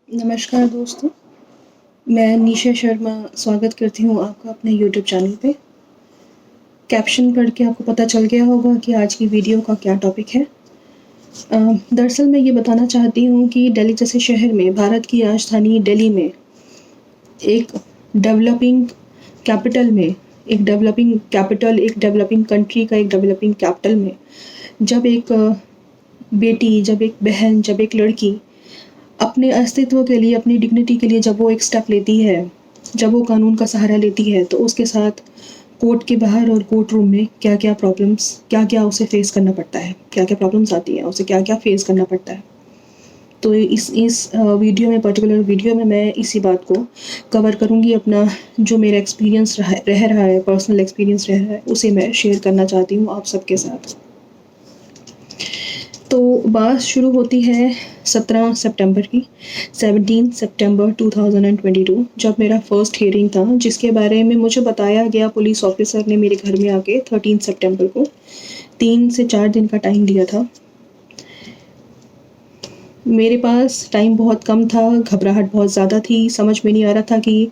नमस्कार दोस्तों, मैं निशा शर्मा स्वागत करती हूँ आपका अपने यूट्यूब चैनल पे। कैप्शन पढ़ के आपको पता चल गया होगा कि आज की वीडियो का क्या टॉपिक है। दरअसल मैं ये बताना चाहती हूँ कि दिल्ली जैसे शहर में, भारत की राजधानी दिल्ली में, एक डेवलपिंग कैपिटल में, एक डेवलपिंग कंट्री का एक डेवलपिंग कैपिटल में जब एक बेटी, जब एक बहन, जब एक लड़की अपने अस्तित्व के लिए, अपनी डिग्निटी के लिए जब वो एक स्टेप लेती है, जब वो कानून का सहारा लेती है, तो उसके साथ कोर्ट के बाहर और कोर्ट रूम में क्या-क्या प्रॉब्लम्स, क्या-क्या उसे फेस करना पड़ता है, क्या-क्या प्रॉब्लम्स आती हैं, उसे क्या-क्या फेस करना पड़ता है। तो इस वीडियो में, पर्टिकुलर वीडियो में मैं इसी बात को कवर करूँगी। अपना जो मेरा एक्सपीरियंस रह रहा है, पर्सनल एक्सपीरियंस रह रहा है, उसे मैं शेयर करना चाहती हूँ आप सबके साथ। तो बात शुरू होती है 17 सितंबर की, 17 सितंबर 2022, जब मेरा फर्स्ट हियरिंग था, जिसके बारे में मुझे बताया गया, पुलिस ऑफिसर ने मेरे घर में आके 13 सितंबर को 3 से 4 दिन का टाइम दिया था। मेरे पास टाइम बहुत कम था, घबराहट बहुत ज़्यादा थी, समझ में नहीं आ रहा था कि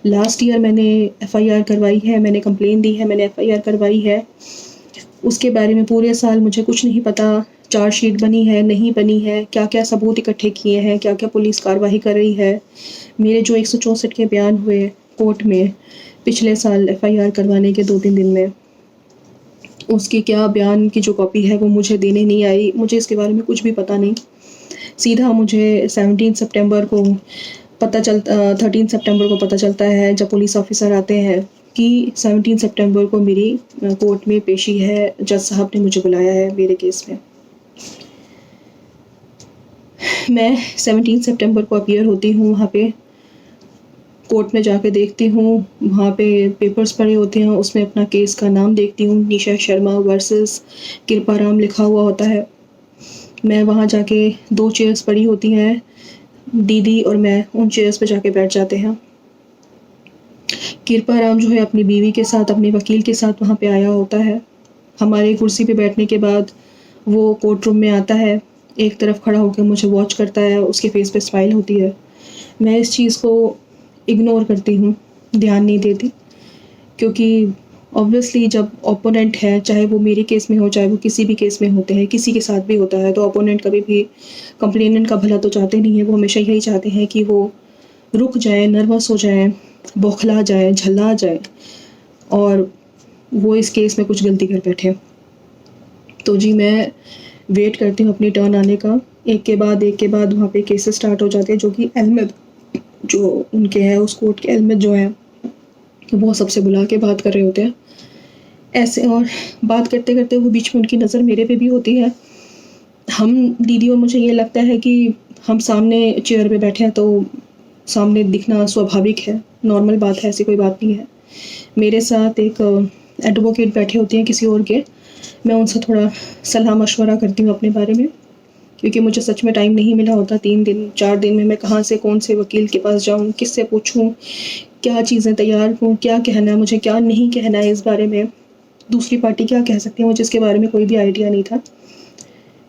लास्ट ईयर मैंने एफआईआर करवाई है, मैंने कंप्लेन दी है, मैंने एफआईआर करवाई है, उसके बारे में पूरे साल मुझे कुछ नहीं पता। चार्जशीट बनी है, नहीं बनी है, क्या-क्या सबूत इकट्ठे किए हैं, क्या-क्या पुलिस कार्रवाई कर रही है, मेरे जो 164 के बयान हुए कोर्ट में पिछले साल एफआईआर करवाने के 2-3 दिन में, उसकी क्या बयान की जो कॉपी है वो मुझे देने नहीं आई। मुझे इसके बारे में कुछ भी पता नहीं। सीधा मुझे 17 सितंबर को 13 सितंबर को पता चलता है, जब पुलिस ऑफिसर आते हैं, कि 17 सितंबर को मेरी कोर्ट में पेशी है, जज साहब ने मुझे बुलाया है मेरे केस में। मैं 17 सितंबर को अपीयर होती हूँ वहाँ पे, कोर्ट में जाके देखती हूँ, वहाँ पे पेपर्स पड़े होते हैं, उसमें अपना केस का नाम देखती हूँ, निशा शर्मा वर्सेस कृपाराम लिखा हुआ होता है। मैं वहाँ जाके 2 चेयर्स पड़ी होती हैं, दीदी और मैं उन चेयर्स पे जाके बैठ जाते हैं। कृपाराम जो है अपनी बीवी के साथ, अपने वकील के साथ वहाँ पे आया होता है। हमारी कुर्सी पे बैठने के बाद वो कोर्ट रूम में आता है, एक तरफ खड़ा होकर मुझे वॉच करता है, उसके फेस पे स्माइल होती है। मैं इस चीज़ को इग्नोर करती हूँ, ध्यान नहीं देती, क्योंकि ऑब्वियसली जब ओपोनेंट है, चाहे वो मेरे केस में हो, चाहे वो किसी भी केस में होते हैं, किसी के साथ भी होता है, तो ओपोनेंट कभी भी कंप्लेनेंट का भला तो चाहते नहीं है। वो हमेशा यही चाहते हैं कि वो रुक जाए, नर्वस हो जाए, बौखला जाए, झल्ला जाए और वो इस केस में कुछ गलती कर बैठे। तो जी मैं वेट करती हूँ अपनी टर्न आने का। एक के बाद वहाँ पे केसेस स्टार्ट हो जाते हैं, जो कि एलमेद जो उनके हैं, उस कोर्ट के एलमेद जो हैं, वो सबसे बुला के बात कर रहे होते हैं ऐसे। और बात करते करते वो बीच में उनकी नज़र मेरे पे भी होती है। हम दीदी और मुझे ये लगता है कि हम सामने चेयर पे बैठे हैं, तो सामने दिखना स्वाभाविक है, नॉर्मल बात है, ऐसी कोई बात नहीं है। मेरे साथ एक एडवोकेट बैठे होते हैं किसी और के, मैं उनसे थोड़ा सलाह मशवरा करती हूँ अपने बारे में, क्योंकि मुझे सच में टाइम नहीं मिला होता। 3 दिन 4 दिन में मैं कहाँ से, कौन से वकील के पास जाऊँ, किससे पूछूँ, क्या चीज़ें तैयार हों, क्या कहना है मुझे, क्या नहीं कहना है इस बारे में, दूसरी पार्टी क्या कह सकती है, मुझे इसके बारे में कोई भी आइडिया नहीं था।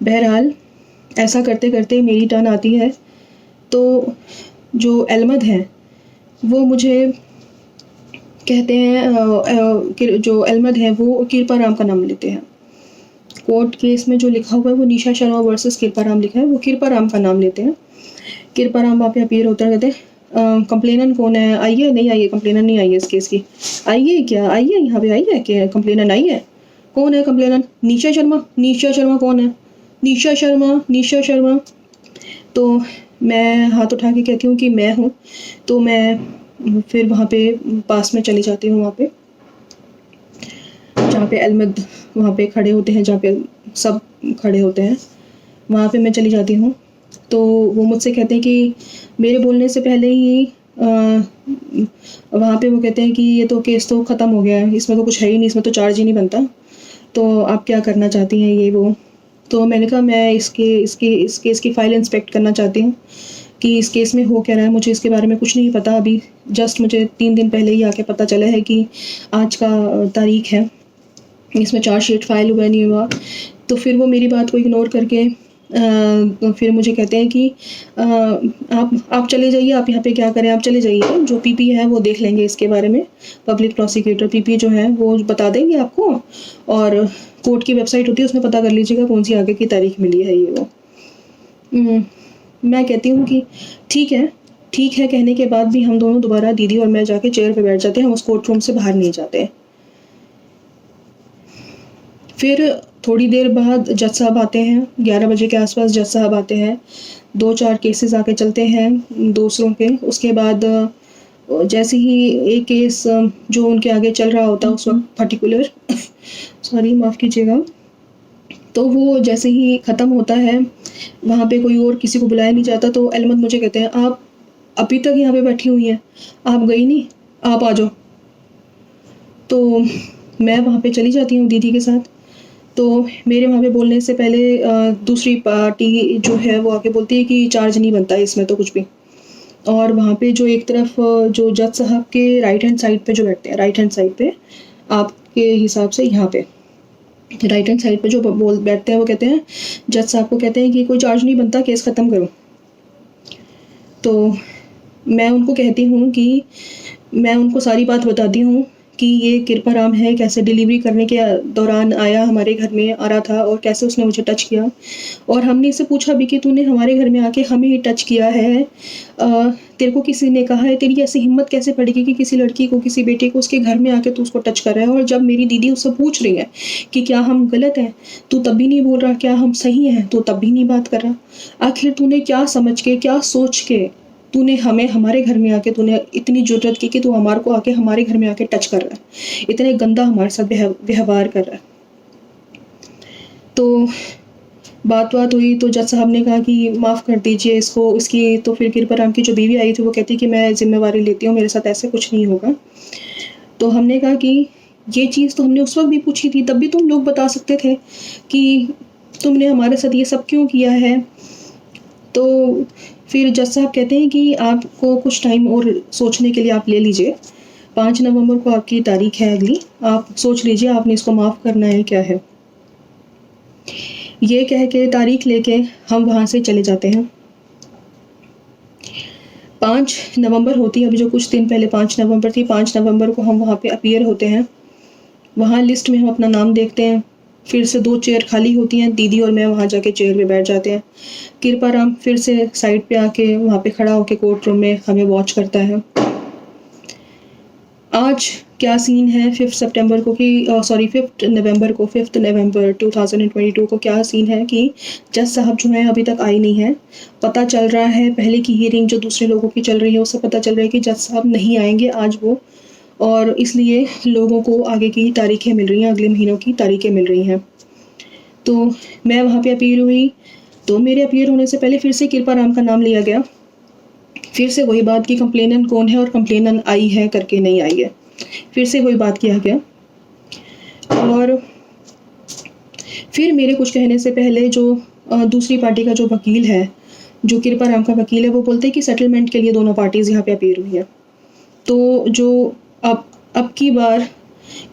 बहरहाल ऐसा करते करते मेरी टर्न आती है, तो जो एलमद हैं वो मुझे कहते हैं कि जो एलमद हैं वो कृपाराम का नाम लेते हैं। कोर्ट केस में जो लिखा हुआ है वो निशा शर्मा वर्सेस कृपाराम लिखा है, वो कृपाराम का नाम लेते हैं। कृपाराम वहाँ पे अपीयर होता है, कहते हैं कंप्लेनर कौन है, आई है, नहीं आई है, कंप्लेनर नहीं आई है इस केस की, आई है क्या, आई है, यहाँ पे आई है क्या, कंप्लेनर आई है, कौन है कंप्लेनर, निशा शर्मा, निशा शर्मा कौन है, निशा शर्मा, निशा शर्मा। तो मैं हाथ उठा के कहती हूँ कि मैं हूँ। तो मैं फिर वहाँ पे पास में चली जाती हूँ, वहाँ पे जहाँ पे एलमद वहाँ पे खड़े होते हैं, जहाँ पे सब खड़े होते हैं, वहाँ पे मैं चली जाती हूँ। तो वो मुझसे कहते हैं कि मेरे बोलने से पहले ही वहाँ पे वो कहते हैं कि ये तो केस तो ख़त्म हो गया है, इसमें तो कुछ है ही नहीं, इसमें तो चार्ज ही नहीं बनता, तो आप क्या करना चाहती हैं, ये वो। तो मैंने कहा मैं इस केस की फ़ाइल इंस्पेक्ट करना चाहती हूँ कि इस केस में हो क्या रहा है, मुझे इसके बारे में कुछ नहीं पता अभी। जस्ट मुझे 3 दिन पहले ही आके पता चला है कि आज का तारीख है, इसमें चार्जशीट फ़ाइल हुआ नहीं हुआ। तो फिर वो मेरी बात को इग्नोर करके तो फिर मुझे कहते हैं कि आप चले जाइए, आप यहाँ पे क्या करें, आप चले जाइए, जो पीपी है वो देख लेंगे इसके बारे में, पब्लिक प्रोसिक्यूटर पीपी जो है वो बता देंगे आपको, और कोर्ट की वेबसाइट होती है उसमें पता कर लीजिएगा कौन सी आगे की तारीख मिली है ये वो। मैं कहती हूँ कि ठीक है कहने के बाद भी हम दोनों दोबारा, दीदी और मैं, जाके चेयर पे बैठ जाते हैं, हम उस कोर्ट रूम से बाहर नहीं जाते। फिर थोड़ी देर बाद जज साहब आते हैं, 11 बजे के आसपास जज साहब आते हैं, 2-4 केसेस आके चलते हैं दूसरों के। उसके बाद जैसे ही एक केस जो उनके आगे चल रहा होता है उस वक्त पर्टिकुलर सॉरी माफ़ कीजिएगा, तो वो जैसे ही ख़त्म होता है, वहाँ पे कोई और किसी को बुलाया नहीं जाता, तो अहमद मुझे कहते हैं आप अभी तक यहाँ पे बैठी हुई हैं, आप गई नहीं, आप आ जाओ। तो मैं वहाँ पे चली जाती हूँ दीदी के साथ। तो मेरे वहाँ पे बोलने से पहले दूसरी पार्टी जो है वो आके बोलती है कि चार्ज नहीं बनता है इसमें तो कुछ भी। और वहाँ पे जो एक तरफ जो जज साहब के राइट हैंड साइड पे जो बैठते हैं, राइट हैंड साइड पे आपके हिसाब से यहाँ पे राइट हैंड साइड पे जो बोल बैठते हैं वो कहते हैं, जज साहब को कहते हैं कि कोई चार्ज नहीं बनता, केस ख़त्म करो। तो मैं उनको कहती हूँ कि मैं उनको सारी बात बताती हूँ कि ये कृपाराम है, कैसे डिलीवरी करने के दौरान आया, हमारे घर में आ रहा था और कैसे उसने मुझे टच किया। और हमने इससे पूछा भी कि तूने हमारे घर में आके हमें ही टच किया है, तेरे को किसी ने कहा है, तेरी ऐसी हिम्मत कैसे पड़ेगी कि किसी लड़की को, किसी बेटे को उसके घर में आके तू उसको टच कर रहा है। और जब मेरी दीदी उससे पूछ रही है कि क्या हम गलत हैं, तू तब भी नहीं बोल रहा, क्या हम सही हैं, तो तब भी नहीं बात कर रहा। आखिर तूने क्या समझ के, क्या सोच के तूने हमें हमारे घर में आके तूने इतनी जुर्रत की कि तू हमारे को आके हमारे घर में आके टच कर रहा है, इतने गंदा हमारे साथ व्यवहार कर रहा है। तो बात हुई तो जज साहब ने कहा कि माफ़ कर दीजिए इसको, इसकी तो फिर कृपाराम की जो बीवी आई थी वो कहती कि मैं जिम्मेवारी लेती हूँ, मेरे साथ ऐसे कुछ नहीं होगा। तो हमने कहा कि ये चीज़ तो हमने उस वक्त भी पूछी थी, तब भी तुम लोग बता सकते थे कि तुमने हमारे साथ ये सब क्यों किया है। तो फिर जज साहब कहते हैं कि आपको कुछ टाइम और सोचने के लिए आप ले लीजिए, 5 नवंबर को आपकी तारीख है अगली, आप सोच लीजिए आपने इसको माफ़ करना है क्या है। ये कह के तारीख लेके हम वहाँ से चले जाते हैं। 5 नवंबर होती है, अभी जो कुछ दिन पहले 5 नवंबर थी, 5 नवंबर को हम वहाँ पे अपीयर होते हैं। वहाँ लिस्ट में हम अपना नाम देखते हैं, फिर से 2 चेयर खाली होती हैं, दीदी और मैं वहाँ जाके चेयर पे बैठ जाते हैं। कृपाराम फिर से साइड पे आके वहाँ पे खड़ा होके कोर्ट रूम में हमें वॉच करता है। आज क्या सीन है 5 नवंबर को 5 नवंबर 2022 को क्या सीन है कि जज साहब जो हैं अभी तक आए नहीं हैं। पता चल रहा है पहले की हियरिंग जो दूसरे लोगों की चल रही है उससे पता चल रहा है कि जज साहब नहीं आएंगे आज वो, और इसलिए लोगों को आगे की तारीखें मिल रही हैं, अगले महीनों की तारीखें मिल रही हैं। तो मैं वहाँ पे अपीयर हुई, तो मेरे अपीयर होने से पहले फिर से कृपाराम का नाम लिया गया। फिर से वही बात कि कंप्लेनेंट कौन है और कंप्लेनेंट आई है करके नहीं आई है, फिर से वही बात किया गया। और फिर मेरे कुछ कहने से पहले जो दूसरी पार्टी का जो वकील है, जो कृपाराम का वकील है, वो बोलते हैं कि सेटलमेंट के लिए दोनों पार्टीज़ यहाँ पे अपीयर हुई है। तो जो अब की बार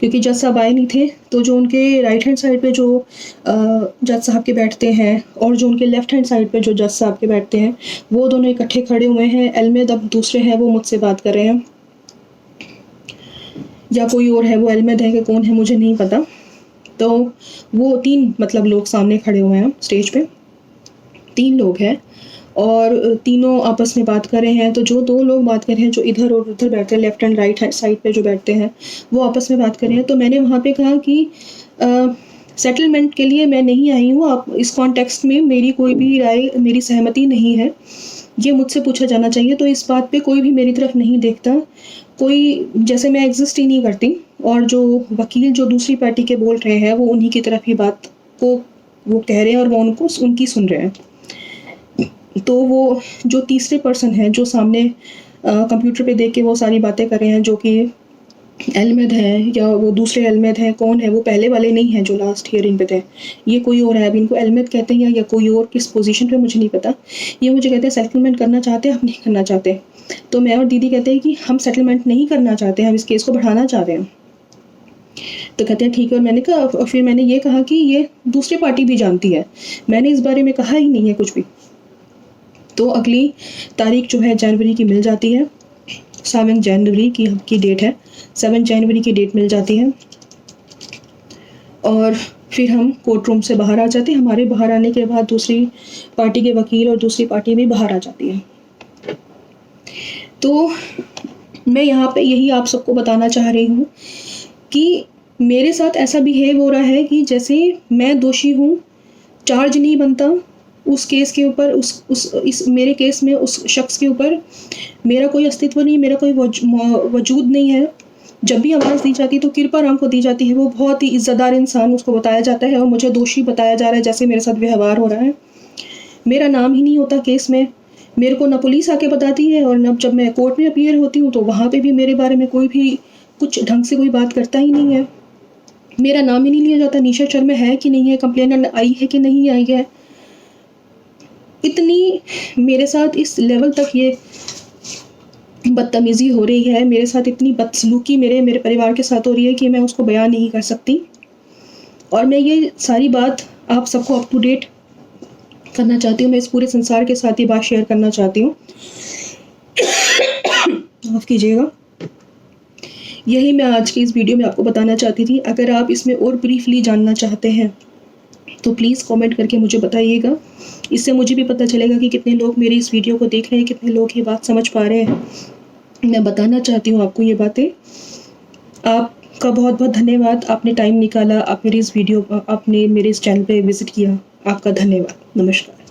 क्योंकि जज साहब आए नहीं थे, तो जो उनके राइट हैंड साइड पे जो जज साहब के बैठते हैं और जो उनके लेफ़्ट हैंड साइड पे जो जज साहब के बैठते हैं, वो दोनों इकट्ठे खड़े हुए हैं। अहमद अब दूसरे हैं, वो मुझसे बात कर रहे हैं, या कोई और है, वो अहमद है कि कौन है मुझे नहीं पता। तो वो 3 लोग सामने खड़े हुए हैं स्टेज पे, 3 लोग हैं और तीनों आपस में बात कर रहे हैं। तो जो 2 लोग बात कर रहे हैं, जो इधर और उधर बैठते हैं, लेफ्ट एंड राइट साइड पे जो बैठते हैं, वो आपस में बात कर रहे हैं। तो मैंने वहाँ पे कहा कि सेटलमेंट के लिए मैं नहीं आई हूँ, आप इस कॉन्टेक्स्ट में मेरी कोई भी राय, मेरी सहमति नहीं है, ये मुझसे पूछा जाना चाहिए। तो इस बात पे कोई भी मेरी तरफ नहीं देखता, कोई जैसे मैं एग्जिस्ट ही नहीं करती। और जो वकील जो दूसरी पार्टी के बोल रहे हैं, वो उन्हीं की तरफ ही बात को वो कह रहे हैं और वो उनकी सुन रहे हैं। तो वो जो तीसरे पर्सन है जो सामने कंप्यूटर पे देख के वो सारी बातें कर रहे हैं, जो कि अहमद है या वो दूसरे अहमद है, कौन है, वो पहले वाले नहीं हैं जो लास्ट हियरिंग पे थे, ये कोई और है। अब इनको अहमद कहते हैं या कोई और, किस पोजीशन पे मुझे नहीं पता। ये मुझे कहते हैं सेटलमेंट करना चाहते हैं, हम नहीं करना चाहते। तो मैं और दीदी कहते हैं कि हम सेटलमेंट नहीं करना चाहते, हम इस केस को बढ़ाना चाहते हैं। तो कहते हैं ठीक है। और मैंने कहा, और फिर मैंने ये कहा कि ये दूसरी पार्टी भी जानती है, मैंने इस बारे में कहा ही नहीं है कुछ भी। तो अगली तारीख जो है जनवरी की मिल जाती है, 7 जनवरी की डेट है, 7 जनवरी की डेट मिल जाती है। और फिर हम कोर्ट रूम से बाहर आ जाते हैं। हमारे बाहर आने के बाद दूसरी पार्टी के वकील और दूसरी पार्टी भी बाहर आ जाती है। तो मैं यहाँ पे यही आप सबको बताना चाह रही हूँ कि मेरे साथ ऐसा बिहेव हो रहा है कि जैसे मैं दोषी हूँ, चार्ज नहीं बनता उस केस के ऊपर, इस मेरे केस में उस शख्स के ऊपर मेरा कोई अस्तित्व नहीं, मेरा कोई वजूद नहीं है। जब भी आवाज़ दी जाती है तो कृपा राम को दी जाती है, वो बहुत ही इज्जतदार इंसान उसको बताया जाता है, और मुझे दोषी बताया जा रहा है जैसे मेरे साथ व्यवहार हो रहा है। मेरा नाम ही नहीं होता केस में, मेरे को ना पुलिस आके बताती है, और न जब मैं कोर्ट में अपीयर होती हूँ तो वहाँ पे भी मेरे बारे में कोई भी कुछ ढंग से कोई बात करता ही नहीं है। मेरा नाम ही नहीं लिया जाता, निशा शर्मा है कि नहीं है, कंप्लेन आई है कि नहीं आई है। इतनी मेरे साथ इस लेवल तक ये बदतमीज़ी हो रही है, मेरे साथ इतनी बदसलूकी मेरे परिवार के साथ हो रही है कि मैं उसको बयान नहीं कर सकती। और मैं ये सारी बात आप सबको अप टू डेट करना चाहती हूँ, मैं इस पूरे संसार के साथ ये बात शेयर करना चाहती हूँ। माफ़ कीजिएगा। यही मैं आज की इस वीडियो में आपको बताना चाहती थी। अगर आप इसमें और ब्रीफली जानना चाहते हैं तो प्लीज़ कमेंट करके मुझे बताइएगा, इससे मुझे भी पता चलेगा कि कितने लोग मेरी इस वीडियो को देख रहे हैं, कितने लोग ये बात समझ पा रहे हैं। मैं बताना चाहती हूँ आपको ये बातें। आपका बहुत बहुत धन्यवाद, आपने टाइम निकाला, आप मेरी इस वीडियो, आपने मेरे इस चैनल पे विज़िट किया। आपका धन्यवाद। नमस्कार।